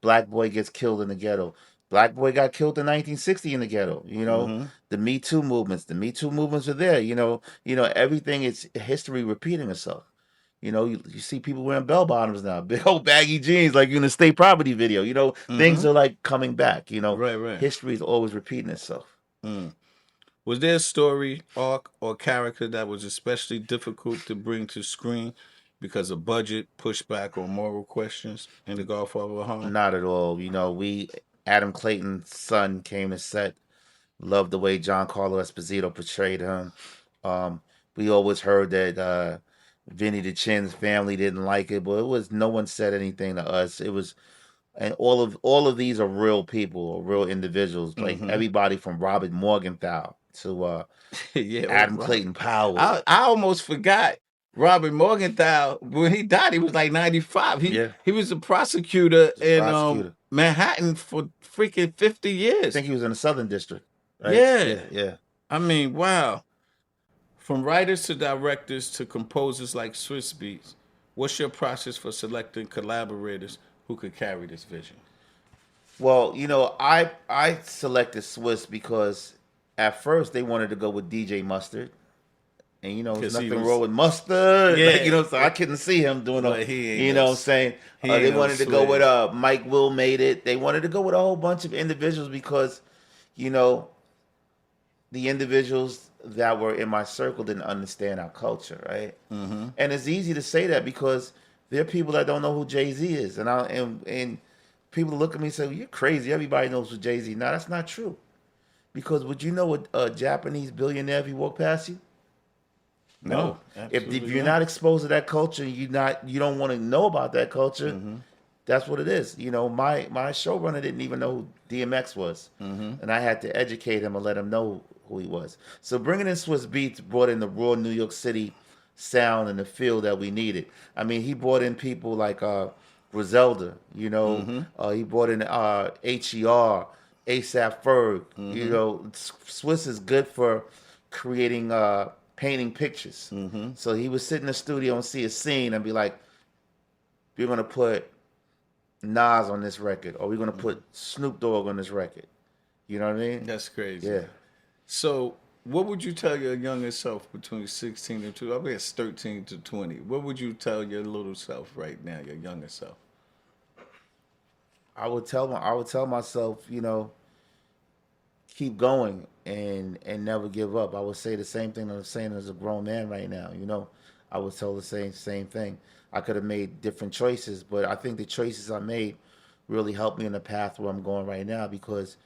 Black boy gets killed in the ghetto. Black boy got killed in 1960 in the ghetto. Mhm. The Me Too movements. The Me Too movements are there. Everything is history repeating itself. You see people wearing bell bottoms now, big old baggy jeans, like in the State Property video. Things are like coming back. Right. History is always repeating itself. Mm. Was there a story, arc, or character that was especially difficult to bring to screen because of budget, pushback, or moral questions in The Godfather of Harlem? Not at all. Adam Clayton's son came to set. Loved the way Giancarlo Esposito portrayed him. We always heard that Vinny the Chin's family didn't like it, but no one said anything to us. It was, and all of these are real people, or real individuals. Like everybody from Robert Morgenthau to Adam Clayton Powell. I almost forgot Robert Morgenthau. When he died, he was like 95. He was a prosecutor in Manhattan for freaking 50 years. I think he was in the Southern District. Right? Yeah. I mean, wow. From writers to directors to composers like Swiss Beats, what's your process for selecting collaborators who could carry this vision? Well, I selected Swiss because at first they wanted to go with DJ Mustard. And there's nothing wrong with Mustard. Yeah. So I couldn't see him doing But what I'm saying? They wanted to go with Mike Will Made It. They wanted to go with a whole bunch of individuals because, the individuals that were in my circle didn't understand our culture, right? Mm-hmm. And it's easy to say that because there are people that don't know who Jay-Z is. And people look at me and say, well, you're crazy. Everybody knows who Jay-Z. No, that's not true. Because would you know a Japanese billionaire if he walked past you? No. If you're not exposed to that culture, you don't want to know about that culture. That's what it is. My showrunner didn't even know who DMX was, and I had to educate him and let him know who he was. So bringing in Swiss Beats brought in the raw New York City sound and the feel that we needed. I mean, he brought in people like Griselda. He brought in HER, ASAP Ferg. Swiss is good for creating. Painting pictures. So he would sit in the studio and see a scene and be like, we're going to put Nas on this record, or we're going to put Snoop Dogg on this record. You know what I mean? That's crazy. Yeah. So what would you tell your younger self between 16 and 2? I guess 13 to 20. What would you tell your little self right now, your younger self? I would tell myself, keep going and never give up. I would say the same thing that I'm saying as a grown man right now. I would tell the same thing. I could have made different choices, but I think the choices I made really helped me in the path where I'm going right now, because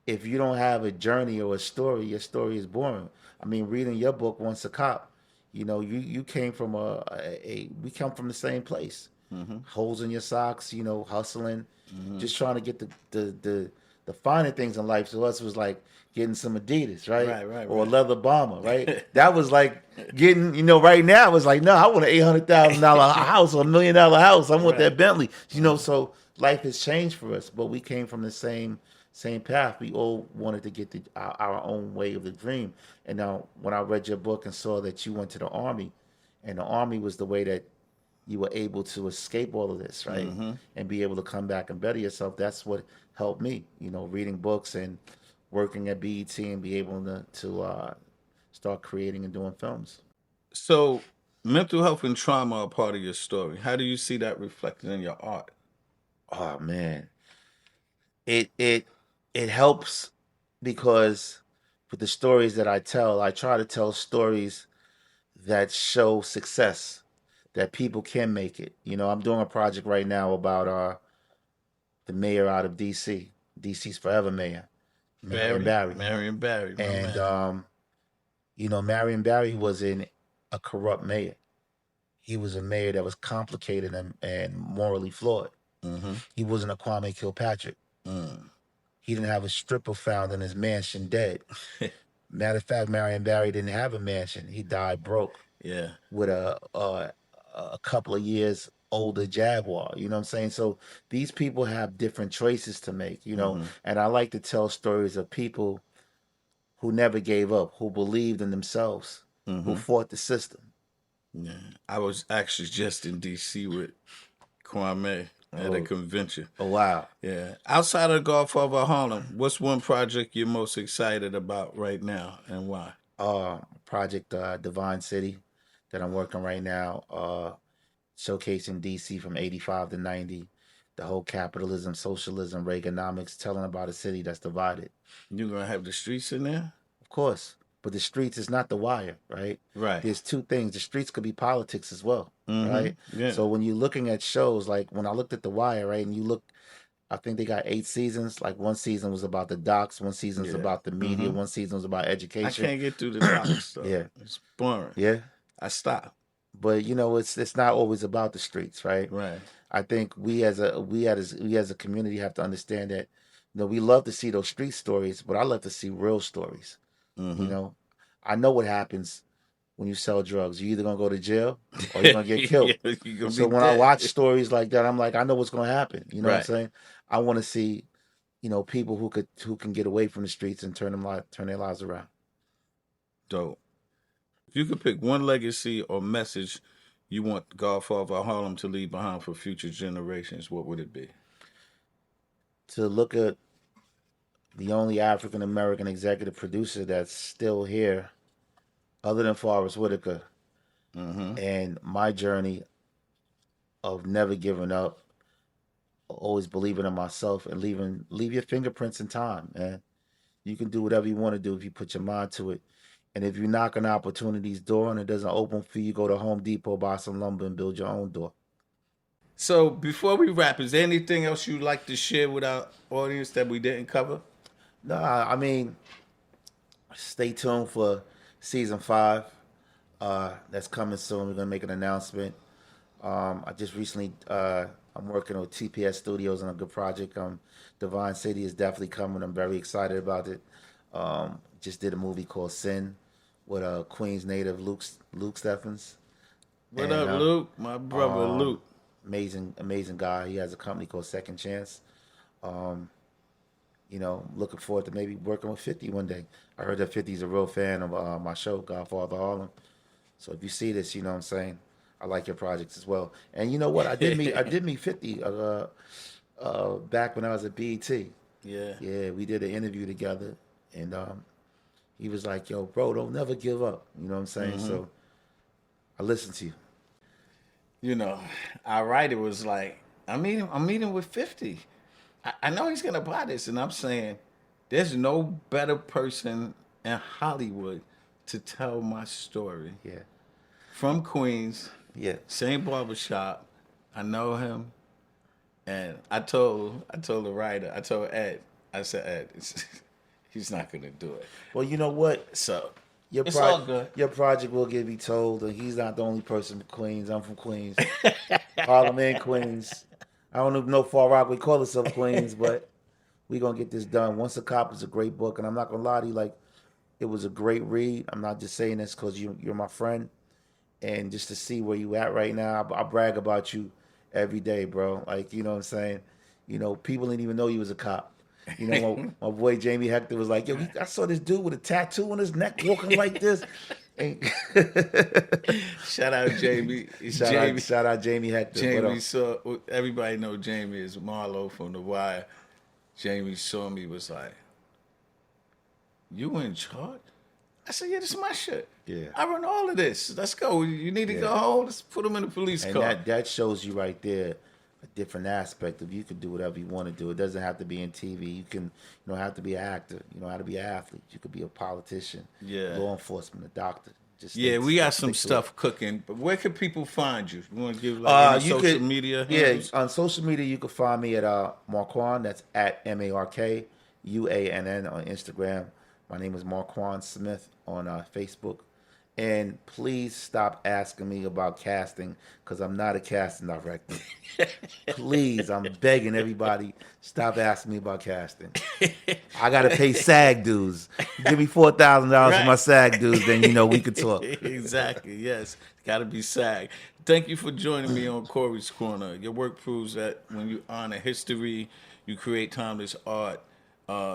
if you don't have a journey or a story, your story is boring. I mean, reading your book, Once a Cop, you came from we come from the same place. holes in your socks, you know, hustling, just trying to get the finer things in life. So us was like getting some Adidas, right? Or a leather bomber, right? That was like getting, you know, right now it was like, no, I want an $800,000 house or $1 million house. I want that Bentley, you know. So life has changed for us, but we came from the same path. We all wanted to get our own way of the dream. And now, when I read your book and saw that you went to the Army, and the Army was the way that you were able to escape all of this, right? And be able to come back and better yourself. That's what helped me, you know, reading books and working at BET and be able to start creating and doing films. So, mental health and trauma are part of your story. How do you see that reflected in your art? Oh man, it helps because with the stories that I tell, I try to tell stories that show success, that people can make it. You know, I'm doing a project right now about the mayor out of DC, DC's forever mayor, Marion Barry. Marion Barry, my And man. you know, Marion Barry was in a corrupt mayor. He was a mayor that was complicated and morally flawed. He wasn't a Kwame Kilpatrick. He didn't have a stripper found in his mansion dead. Matter of fact, Marion Barry didn't have a mansion. He died broke. Yeah. With a couple of years older Jaguar. You know what I'm saying? So these people have different choices to make, you know. And I like to tell stories of people who never gave up, who believed in themselves, who fought the system. Yeah. I was actually just in DC with Kwame at a convention. Oh, wow. Yeah. Outside of Godfather of Harlem, what's one project you're most excited about right now and why? Project Divine City that I'm working right now, showcasing DC from 85 to 90, the whole capitalism, socialism, Reaganomics, telling about a city that's divided. You're going to have the streets in there? Of course. But the streets is not The Wire, right? Right. There's two things. The streets could be politics as well, right? Yeah. So when you're looking at shows, like when I looked at The Wire, right, and you look, I think they got 8 seasons. Like one season was about the docks, one season was about the media, one season was about education. I can't get through the docks, though. Yeah. It's boring. Yeah. I stopped. But you know, it's not always about the streets, right? Right. I think we as a community have to understand that, you know, we love to see those street stories, but I love to see real stories. You know, I know what happens when you sell drugs. You're either gonna go to jail or you're gonna get killed. So when I watch stories like that, I'm like, I know what's gonna happen. You know what I'm saying? I want to see, you know, people who can get away from the streets and turn their lives around. Dope. If you could pick one legacy or message you want Godfather of Harlem to leave behind for future generations, what would it be? To look at the only African American executive producer that's still here, other than Forrest Whitaker, and my journey of never giving up, always believing in myself, and leave your fingerprints in time, man. You can do whatever you want to do if you put your mind to it. And if you knock an opportunity's door and it doesn't open for you, go to Home Depot, buy some lumber, and build your own door. So before we wrap, is there anything else you'd like to share with our audience that we didn't cover? No, I mean, stay tuned for season 5. That's coming soon. We're gonna make an announcement. I just recently, I'm working with TPS Studios on a good project. Divine City is definitely coming. I'm very excited about it. Just did a movie called Sin with Queens native Luke Steffens. What up, Luke? My brother, Luke. Amazing guy. He has a company called Second Chance. You know, looking forward to maybe working with 50 one day. I heard that 50 is a real fan of my show, Godfather of Harlem. So if you see this, you know what I'm saying, I like your projects as well. And you know what? I did meet 50 back when I was at BET. Yeah. Yeah, we did an interview together, and he was like, "Yo, bro, don't never give up." You know what I'm saying? So I listened to you. You know, our writer was like, I'm meeting with 50. I know he's gonna buy this, and I'm saying, there's no better person in Hollywood to tell my story. Yeah. From Queens. Yeah. Same barbershop. I know him. And I told the writer, I told Ed, I said, Ed, he's not gonna do it. Well, you know what? So It's all good. Your project will get me told, and he's not the only person from Queens. I'm from Queens, Harlem and Queens. I don't even know Far Rockaway call itself Queens, but we gonna get this done. Once a Cop is a great book, and I'm not gonna lie to you, like it was a great read. I'm not just saying this because you're my friend, and just to see where you at right now, I brag about you every day, bro. Like you know what I'm saying. You know, people didn't even know you was a cop. You know, my boy Jamie Hector was like, yo, I saw this dude with a tattoo on his neck walking like this. Shout out Jamie. Shout out Jamie Hector. Jamie saw, everybody know Jamie is Marlo from The Wire. Jamie saw me, was like, you in charge? I said, yeah, this is my shit. Yeah. I run all of this. Let's go. You need to go home? Let's put him in the police car. And that shows you right there a different aspect of you can do whatever you want to do. It doesn't have to be in TV. You don't have to be an actor. You don't have to be an athlete. You could be a politician, law enforcement, a doctor. We got some stuff cooking. But where can people find you? You want to give like social media? Yeah, on social media you can find me at Markuann. That's at MarkuAnn on Instagram. My name is Markuann Smith on Facebook. And please stop asking me about casting because I'm not a casting director. Please, I'm begging everybody, stop asking me about casting. I got to pay SAG dues. Give me $4,000 for my SAG dues, then you know we could talk. Exactly, yes. Got to be SAG. Thank you for joining me on Corey's Corner. Your work proves that when you honor history, you create timeless art.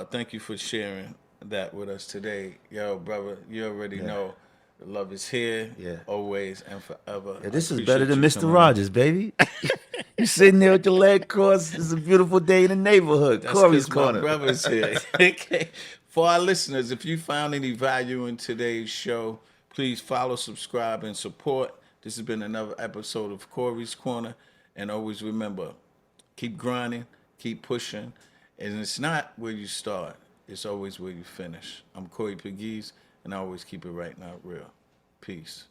Thank you for sharing that with us today. Yo, brother, you already know. The love is here, always and forever. Yeah, this is better than Mr. Rogers, baby. You sitting there with your leg crossed. It's a beautiful day in the neighborhood. That's Corey's Corner. My brother's here. Okay. For our listeners, if you found any value in today's show, please follow, subscribe, and support. This has been another episode of Corey's Corner. And always remember, keep grinding, keep pushing. And it's not where you start. It's always where you finish. I'm Corey Pegues. And I always keep it right, not real. Peace.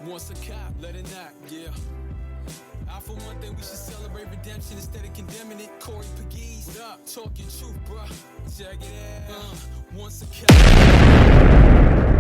Once a cop, let it knock, yeah. I for one thing we should celebrate redemption instead of condemning it. Corey Pegues, what up? Talking truth, bruh. Check it out. Once a cop.